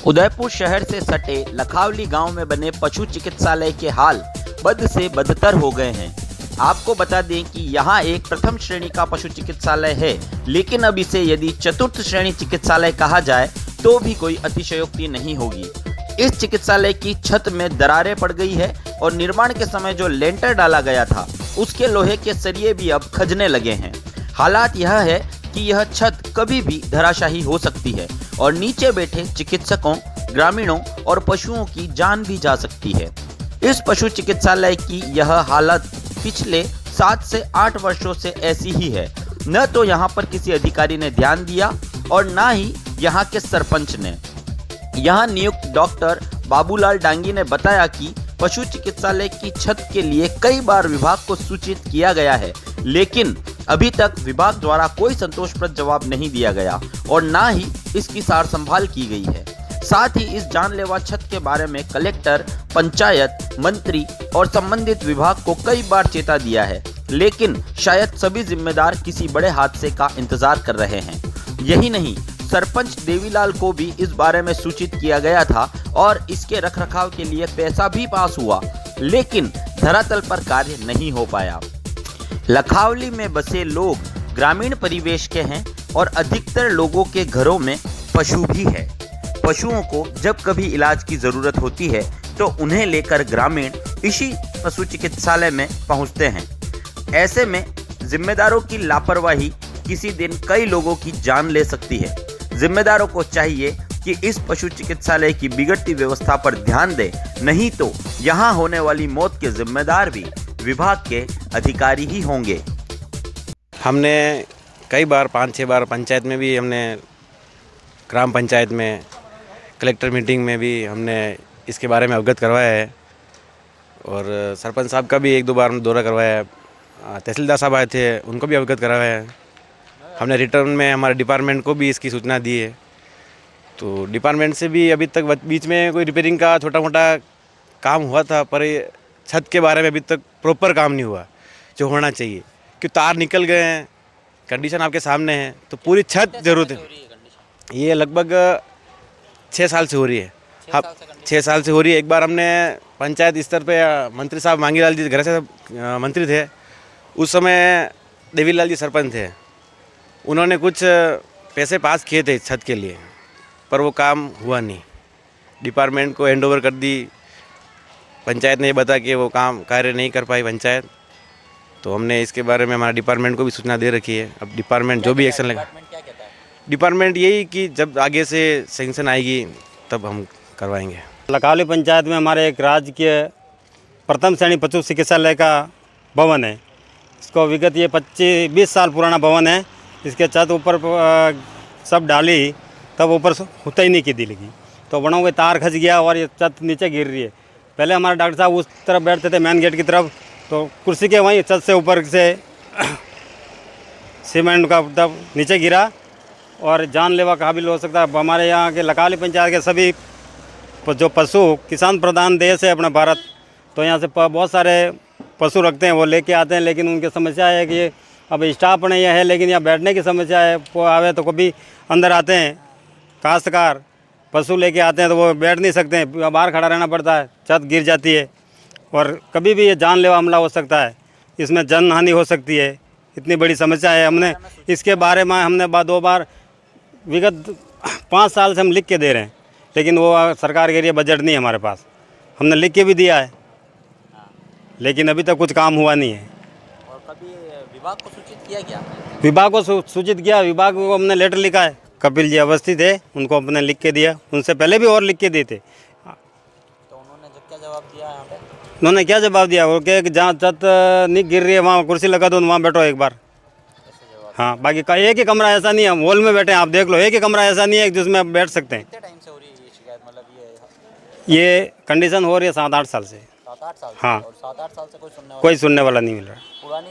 उदयपुर शहर से सटे लखावली गांव में बने पशु चिकित्सालय के हाल बद से बदतर हो गए हैं। आपको बता दें कि यहां एक प्रथम श्रेणी का पशु चिकित्सालय है, लेकिन अब इसे यदि चतुर्थ श्रेणी चिकित्सालय कहा जाए तो भी कोई अतिशयोक्ति नहीं होगी। इस चिकित्सालय की छत में दरारें पड़ गई है और निर्माण के समय जो लेंटर डाला गया था उसके लोहे के सरिये भी अब खजने लगे हैं। हालात यह है कि यह छत कभी भी धराशायी हो सकती है और नीचे बैठे चिकित्सकों, ग्रामीणों और पशुओं की जान भी जा सकती है। इस पशु चिकित्सालय की यह हालत पिछले 7 से 8 वर्षों से ऐसी ही है। न तो यहाँ पर किसी अधिकारी ने ध्यान दिया और न ही यहाँ के सरपंच ने। यहाँ नियुक्त डॉक्टर बाबूलाल डांगी ने बताया कि पशु चिकित्सालय की छत के लिए कई बार विभाग को सूचित किया गया है, लेकिन अभी तक विभाग द्वारा कोई संतोषप्रद जवाब नहीं दिया गया और ना ही इसकी सार संभाल की गई है। साथ ही इस जानलेवा छत के बारे में कलेक्टर, पंचायत, मंत्री और संबंधित विभाग को कई बार चेता दिया है, लेकिन शायद सभी जिम्मेदार किसी बड़े हादसे का इंतजार कर रहे हैं। यही नहीं, सरपंच देवीलाल को भी इस बारे में सूचित किया गया था और इसके रखरखाव के लिए पैसा भी पास हुआ, लेकिन धरातल पर कार्य नहीं हो पाया। लखावली में बसे लोग ग्रामीण परिवेश के हैं और अधिकतर लोगों के घरों में पशु भी है। पशुओं को जब कभी इलाज की ज़रूरत होती है तो उन्हें लेकर ग्रामीण इसी पशु चिकित्सालय में पहुंचते हैं। ऐसे में जिम्मेदारों की लापरवाही किसी दिन कई लोगों की जान ले सकती है। जिम्मेदारों को चाहिए कि इस पशु चिकित्सालय की बिगड़ती व्यवस्था पर ध्यान दें, नहीं तो यहाँ होने वाली मौत के जिम्मेदार भी विभाग के अधिकारी ही होंगे। हमने कई बार 5-6 बार पंचायत में भी, हमने ग्राम पंचायत में, कलेक्टर मीटिंग में भी हमने इसके बारे में अवगत करवाया है और सरपंच साहब का भी 1-2 बार दौरा करवाया है। तहसीलदार साहब आए थे, उनको भी अवगत करवाया है। हमने रिटर्न में हमारे डिपार्टमेंट को भी इसकी सूचना दी है। तो डिपार्टमेंट से भी अभी तक बीच में कोई रिपेयरिंग का छोटा मोटा काम हुआ था, पर छत के बारे में अभी तक प्रॉपर काम नहीं हुआ जो होना चाहिए, कि तार निकल गए हैं, कंडीशन आपके सामने है। तो पूरी छत जरूरत है। ये लगभग 6 साल से हो रही है। हाँ, 6 साल से हो रही है। एक बार हमने पंचायत स्तर पे मंत्री साहब मांगीलाल जी घर से मंत्री थे, उस समय देवीलाल जी सरपंच थे। उन्होंने कुछ पैसे पास किए थे छत के लिए, पर वो काम हुआ नहीं। डिपार्टमेंट को हैंडओवर कर दी। पंचायत ने ये बता कि वो काम कार्य नहीं कर पाई पंचायत। तो हमने इसके बारे में हमारा डिपार्टमेंट को भी सूचना दे रखी है। अब डिपार्टमेंट जो भी एक्शन लेगा, डिपार्टमेंट यही कि जब आगे से सैंक्शन आएगी तब हम करवाएंगे। लखावली पंचायत में हमारे एक राज्य के प्रथम श्रेणी पशु चिकित्सालय का भवन है। इसको विगत ये 25-20 साल पुराना भवन है। इसके छत ऊपर सब डाली, तब ऊपर होता ही नहीं की दी लगी, तो बनों के तार खस गया और ये छत नीचे गिर रही है। पहले हमारे डॉक्टर साहब उस तरफ बैठते थे, मेन गेट की तरफ, तो कुर्सी के वहीं छत से ऊपर से सीमेंट का तब नीचे गिरा और जानलेवा काबिल हो सकता है। हमारे यहाँ के लखावली पंचायत के सभी जो पशु किसान प्रधान देश है अपना भारत, तो यहाँ से बहुत सारे पशु रखते हैं, वो लेके आते हैं, लेकिन उनकी समस्या है कि अब स्टाफ नहीं है, लेकिन यहाँ बैठने की समस्या है। वो आवे तो कभी अंदर आते हैं काश्तकार पशु लेके आते हैं तो वो बैठ नहीं सकते हैं, बाहर खड़ा रहना पड़ता है, छत गिर जाती है और कभी भी ये जानलेवा हमला हो सकता है, इसमें जन हानि हो सकती है। इतनी बड़ी समस्या है। हमने इसके बारे में 2 बार विगत 5 साल से हम लिख के दे रहे हैं, लेकिन वो सरकार के लिए बजट नहीं है हमारे पास। हमने लिख के भी दिया है, लेकिन अभी तक कुछ काम हुआ नहीं है। और कभी विभाग को सूचित किया गया? विभाग को सूचित किया, विभाग को हमने लेटर लिखा है। कपिल जी अवस्थी थे, उनको अपने लिख के दिया। उनसे पहले भी और लिख के दिए थे। तो उन्होंने जब क्या जवाब दिया यहाँ पे? उन्होंने क्या जवाब दिया? वो कहे कि जहाँ छत नहीं गिर रही है वहाँ कुर्सी लगा दो, वहाँ बैठो एक बार। हाँ, बाकी का एक ही कमरा ऐसा नहीं है, हम हॉल में बैठे हैं, आप देख लो, एक ही कमरा ऐसा नहीं है जिसमें आप बैठ सकते हैं। कितने टाइम से हो रही है ये शिकायत? मतलब ये कंडीशन हो रही है 7-8 साल से। 7-8 साल से? हाँ। और 7-8 साल से कोई सुनने वाला नहीं मिल रहा। पुरानी